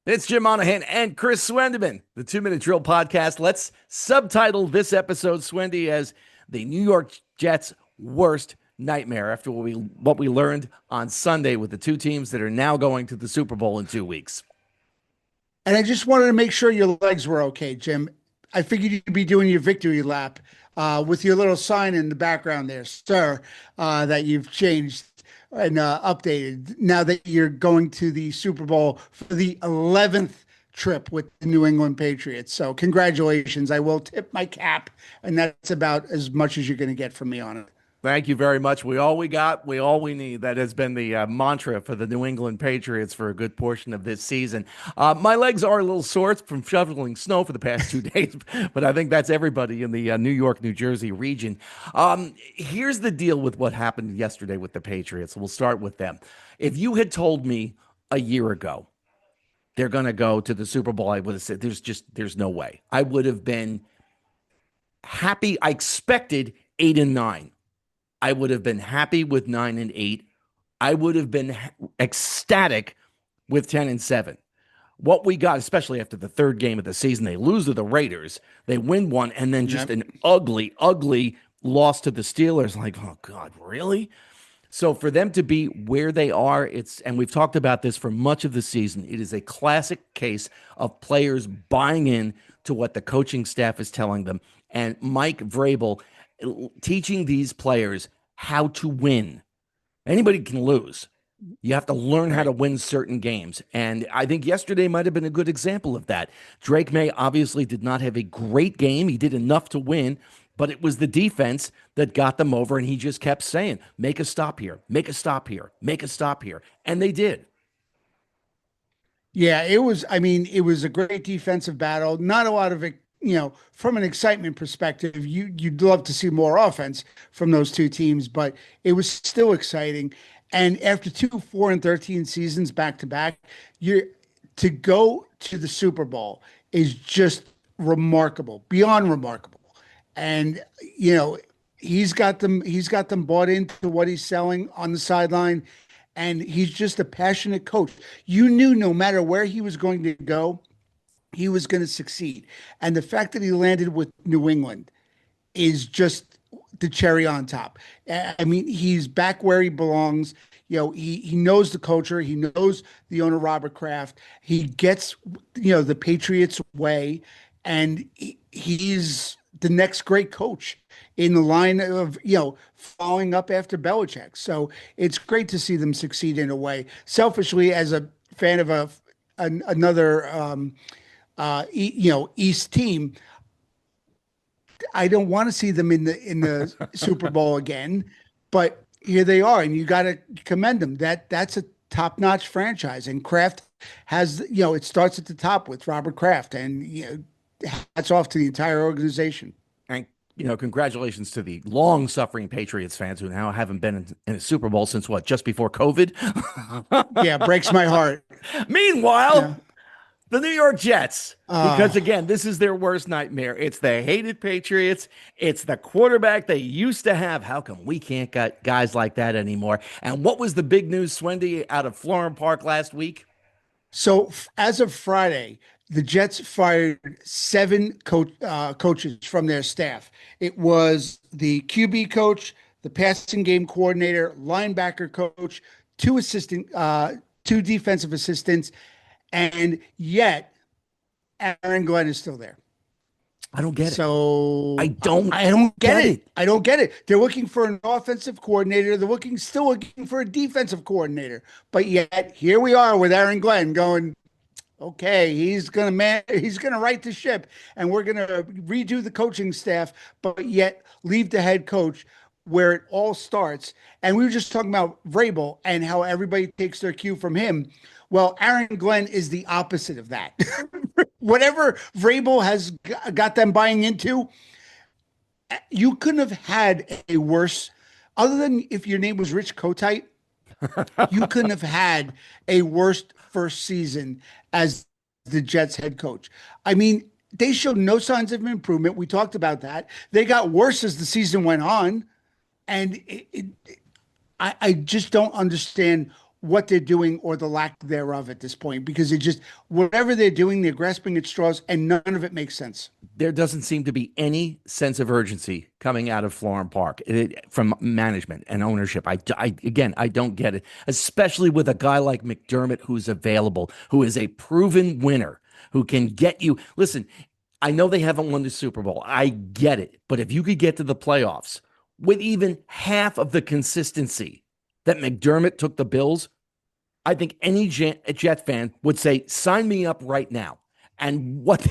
It's Jim Monahan and Chris Swendeman, the 2 Minute Drill Podcast. Let's subtitle this episode, Swendy, as the New York Jets' worst nightmare after what we learned on Sunday with the two teams that are now going to the Super Bowl in 2 weeks. And I just wanted to make sure your legs were okay, Jim. I figured you'd be doing your victory lap with your little sign in the background there, sir, that you've changed and updated now that you're going to the Super Bowl for the 11th trip with the New England Patriots. So congratulations. I will tip my cap, and that's about as much as you're going to get from me on it. Thank you very much. We all we got, we all we need. That has been the mantra for the New England Patriots for a good portion of this season. My legs are a little sore from shoveling snow for the past 2 days, but I think that's everybody in the New York, New Jersey region. Here's the deal with what happened yesterday with the Patriots. We'll start with them. If you had told me a year ago they're going to go to the Super Bowl, I would have said there's no way. I would have been happy. I expected 8-9. I would have been happy with 9-8. I would have been ecstatic with 10-7. What we got, especially after the third game of the season, they lose to the Raiders. They win one, and then just an ugly, ugly loss to the Steelers. Like, oh God, really? So for them to be where they are, and we've talked about this for much of the season, it is a classic case of players buying in to what the coaching staff is telling them. And Mike Vrabel teaching these players how to win. Anybody can lose. You have to learn how to win certain games. And I think yesterday might have been a good example of that. Drake May obviously did not have a great game. He did enough to win, but it was the defense that got them over. And he just kept saying, make a stop here, make a stop here, make a stop here. And they did. Yeah, it was a great defensive battle. Not a lot of it, from an excitement perspective, you'd love to see more offense from those two teams, but it was still exciting. And after two 4-13 seasons back to back, you're to go to the Super Bowl is just remarkable, beyond remarkable. And he's got them bought into what he's selling on the sideline, and he's just a passionate coach. You knew no matter where he was going to go, he was going to succeed. And the fact that he landed with New England is just the cherry on top. I mean, he's back where he belongs. He knows the culture. He knows the owner, Robert Kraft. He gets, the Patriots way, and he's the next great coach in the line of, following up after Belichick. So it's great to see them succeed in a way. Selfishly, as a fan of another East team, I don't want to see them in the Super Bowl again, but here they are, and you got to commend them. That's a top-notch franchise, and Kraft has, it starts at the top with Robert Kraft, and hats off to the entire organization. And congratulations to the long-suffering Patriots fans who now haven't been in a Super Bowl since just before COVID. Yeah, breaks my heart. Meanwhile, the New York Jets, because again, this is their worst nightmare. It's the hated Patriots. It's the quarterback they used to have. How come we can't get guys like that anymore? And what was the big news, Swendy, out of Florham Park last week? So as of Friday, the Jets fired seven coaches from their staff. It was the QB coach, the passing game coordinator, linebacker coach, two defensive assistants, and yet Aaron Glenn is still there. I don't get it. So I don't get it. I don't get it. They're looking for an offensive coordinator. They're still looking for a defensive coordinator. But yet here we are with Aaron Glenn going, okay, he's gonna right the ship, and we're gonna redo the coaching staff, but yet leave the head coach where it all starts. And we were just talking about Vrabel and how everybody takes their cue from him. Well, Aaron Glenn is the opposite of that. Whatever Vrabel has got them buying into, you couldn't have had a worse, other than if your name was Rich Kotite, you couldn't have had a worse first season as the Jets head coach. I mean, they showed no signs of improvement. We talked about that. They got worse as the season went on. And I just don't understand what they're doing or the lack thereof at this point, because it just, whatever they're doing, they're grasping at straws and none of it makes sense. There doesn't seem to be any sense of urgency coming out of Florham Park from management and ownership. Again, I don't get it, especially with a guy like McDermott who's available, who is a proven winner, who can get you. Listen, I know they haven't won the Super Bowl. I get it. But if you could get to the playoffs with even half of the consistency that McDermott took the Bills, I think any Jet fan would say, sign me up right now. And what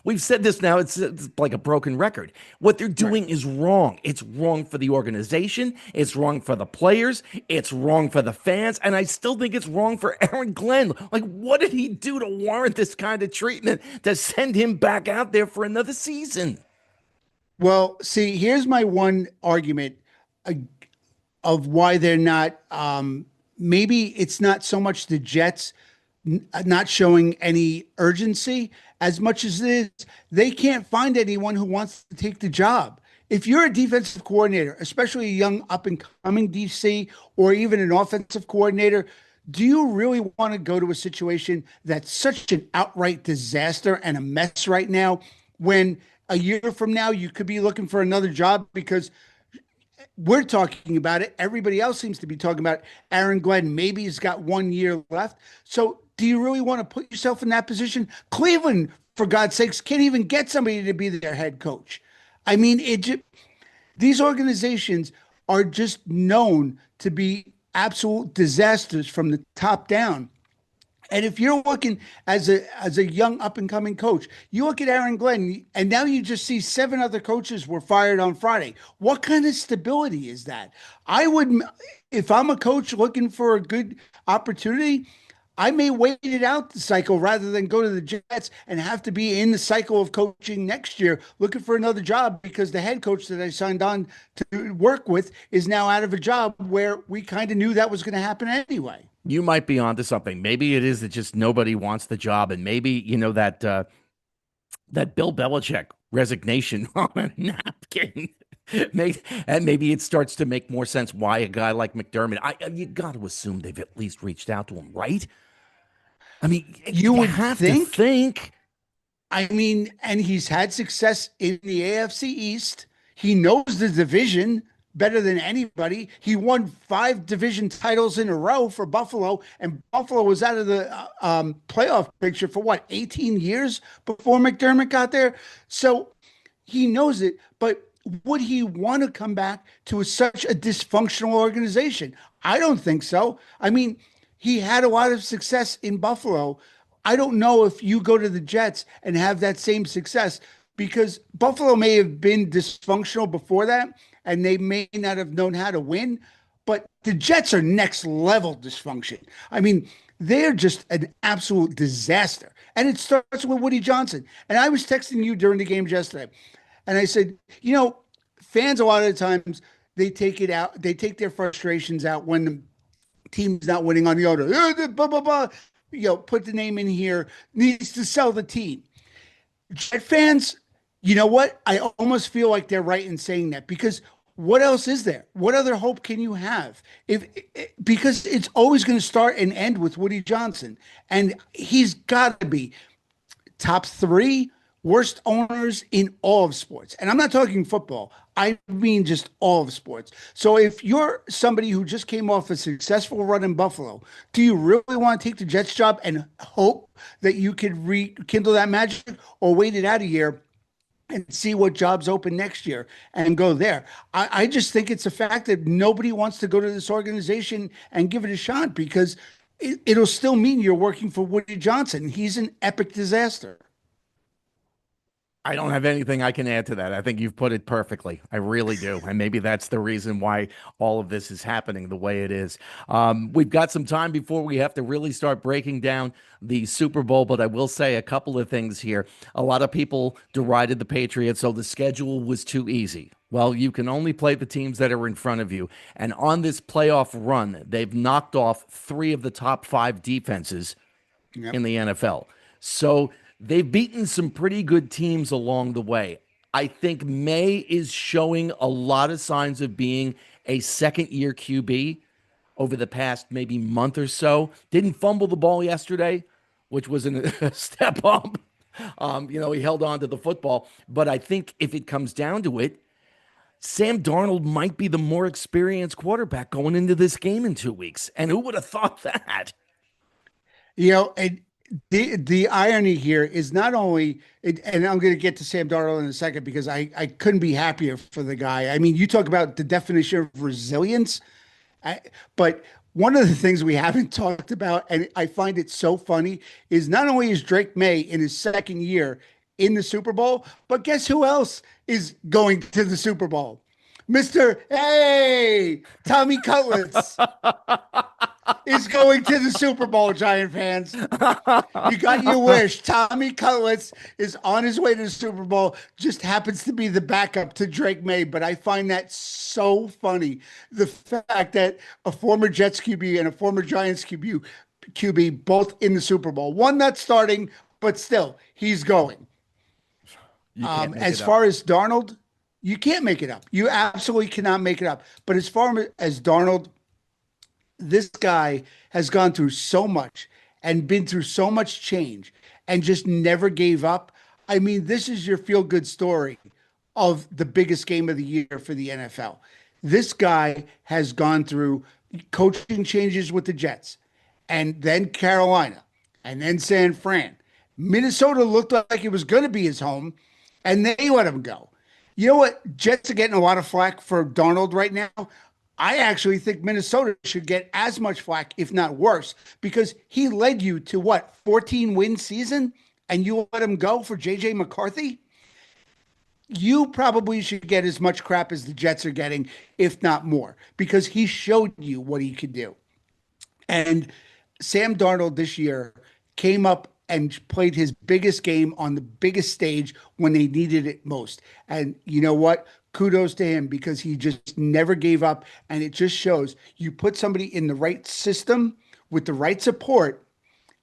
we've said this now, it's like a broken record. What they're doing is wrong. It's wrong for the organization. It's wrong for the players. It's wrong for the fans. And I still think it's wrong for Aaron Glenn. Like, what did he do to warrant this kind of treatment to send him back out there for another season? Well, see, here's my one argument uh, of why they're not. Maybe it's not so much the Jets not showing any urgency as much as it is they can't find anyone who wants to take the job. If you're a defensive coordinator, especially a young up and coming DC or even an offensive coordinator, do you really want to go to a situation that's such an outright disaster and a mess right now, when a year from now you could be looking for another job? Because we're talking about it. Everybody else seems to be talking about it. Aaron Glenn. Maybe he's got 1 year left. So do you really want to put yourself in that position? Cleveland, for God's sakes, can't even get somebody to be their head coach. I mean, these organizations are just known to be absolute disasters from the top down. And if you're looking as a young up and coming coach, you look at Aaron Glenn, and now you just see 7 other coaches were fired on Friday. What kind of stability is that? I would, if I'm a coach looking for a good opportunity, I may wait it out the cycle rather than go to the Jets and have to be in the cycle of coaching next year looking for another job, because the head coach that I signed on to work with is now out of a job where we kind of knew that was going to happen anyway. You might be onto something. Maybe it is that just nobody wants the job, and maybe that Bill Belichick resignation on a napkin. Maybe it starts to make more sense why a guy like McDermott. You got to assume they've at least reached out to him, right? I mean, You you would have to think. think. I mean, and he's had success in the AFC East. He knows the division better than anybody. He won 5 division titles in a row for Buffalo, and Buffalo was out of the playoff picture for what, 18 years before McDermott got there. So he knows it, but would he want to come back to such a dysfunctional organization? I don't think so. I mean, he had a lot of success in Buffalo. I don't know if you go to the Jets and have that same success, because Buffalo may have been dysfunctional before that and they may not have known how to win, but the Jets are next level dysfunction. I mean, they're just an absolute disaster. And it starts with Woody Johnson. And I was texting you during the games yesterday, and I said, fans a lot of the times, they take it out, they take their frustrations out when the team's not winning on the other. Blah, blah, blah. Put the name in here, needs to sell the team. Jet fans, you know what? I almost feel like they're right in saying that, because what else is there? What other hope can you have? Because it's always going to start and end with Woody Johnson, and he's got to be top 3 worst owners in all of sports. And I'm not talking football. I mean just all of sports. So if you're somebody who just came off a successful run in Buffalo, do you really want to take the Jets job and hope that you could rekindle that magic, or wait it out a year and see what jobs open next year and go there? I just think it's a fact that nobody wants to go to this organization and give it a shot, because it'll still mean you're working for Woody Johnson. He's an epic disaster. I don't have anything I can add to that. I think you've put it perfectly. I really do. And maybe that's the reason why all of this is happening the way it is. We've got some time before we have to really start breaking down the Super Bowl, but I will say a couple of things here. A lot of people derided the Patriots, so the schedule was too easy. Well, you can only play the teams that are in front of you. And on this playoff run, they've knocked off 3 of the top 5 defenses Yep. in the NFL. So they've beaten some pretty good teams along the way. I think May is showing a lot of signs of being a second-year QB over the past maybe month or so. Didn't fumble the ball yesterday, which was a step up. He held on to the football. But I think if it comes down to it, Sam Darnold might be the more experienced quarterback going into this game in 2 weeks. And who would have thought that? And the irony here is not only, and I'm going to get to Sam Darnold in a second because I couldn't be happier for the guy. I mean, you talk about the definition of resilience, but one of the things we haven't talked about, and I find it so funny, is not only is Drake May in his second year in the Super Bowl, but guess who else is going to the Super Bowl? Mr. Hey, Tommy Cutlets is going to the Super Bowl, Giant fans. You got your wish. Tommy Cutlets is on his way to the Super Bowl, just happens to be the backup to Drake May. But I find that so funny. The fact that a former Jets QB and a former Giants QB both in the Super Bowl. One not starting, but still, he's going. As far as Darnold, you can't make it up. You absolutely cannot make it up. But as far as Darnold, this guy has gone through so much and been through so much change and just never gave up. I mean, this is your feel-good story of the biggest game of the year for the NFL. This guy has gone through coaching changes with the Jets and then Carolina and then San Fran. Minnesota looked like it was going to be his home, and they let him go. You know what? Jets are getting a lot of flack for Darnold right now. I actually think Minnesota should get as much flack, if not worse, because he led you to 14-win season, and you let him go for J.J. McCarthy? You probably should get as much crap as the Jets are getting, if not more, because he showed you what he could do. And Sam Darnold this year came up and played his biggest game on the biggest stage when they needed it most. And you know what? Kudos to him because he just never gave up. And it just shows you put somebody in the right system with the right support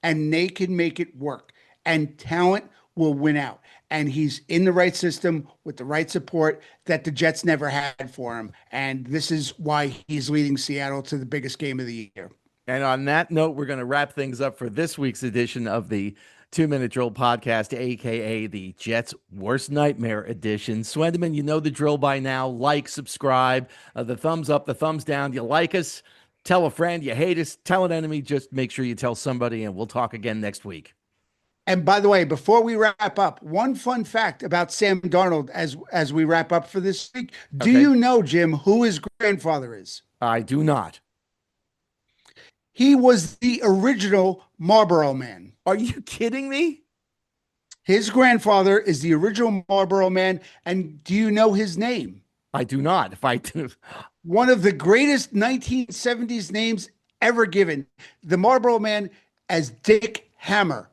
and they can make it work. And talent will win out. And he's in the right system with the right support that the Jets never had for him. And this is why he's leading Seattle to the biggest game of the year. And on that note, we're going to wrap things up for this week's edition of the 2 Minute Drill podcast, a.k.a. the Jets' Worst Nightmare edition. Swendeman, you know the drill by now. Like, subscribe, the thumbs up, the thumbs down. You like us, tell a friend. You hate us, tell an enemy. Just make sure you tell somebody, and we'll talk again next week. And by the way, before we wrap up, one fun fact about Sam Darnold as we wrap up for this week. Do you know, Jim, who his grandfather is? I do not. He was the original Marlboro Man. Are you kidding me? His grandfather is the original Marlboro Man. And do you know his name? I do not. If I do. One of the greatest 1970s names ever given. The Marlboro Man as Dick Hammer.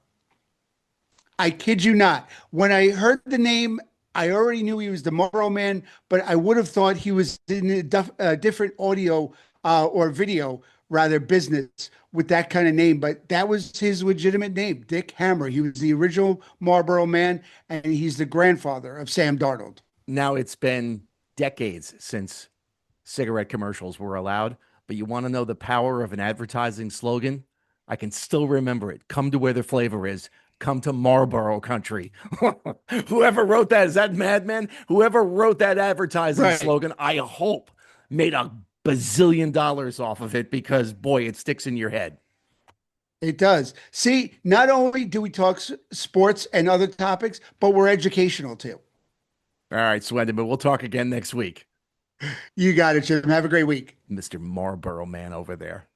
I kid you not. When I heard the name, I already knew he was the Marlboro Man, but I would have thought he was in a different audio or video rather business with that kind of name, but that was his legitimate name, Dick Hammer. He was the original Marlboro Man, and he's the grandfather of Sam Darnold. Now, it's been decades since cigarette commercials were allowed, but you want to know the power of an advertising slogan? I can still remember it. Come to where the flavor is. Come to Marlboro country. Whoever wrote that, is that Mad Men? Whoever wrote that advertising slogan, I hope made a bazillion dollars off of it because, boy, it sticks in your head. It does. See, not only do we talk sports and other topics, but we're educational too. All right, Swendon, but we'll talk again next week. You got it, Jim. Have a great week. Mr. Marlboro Man over there.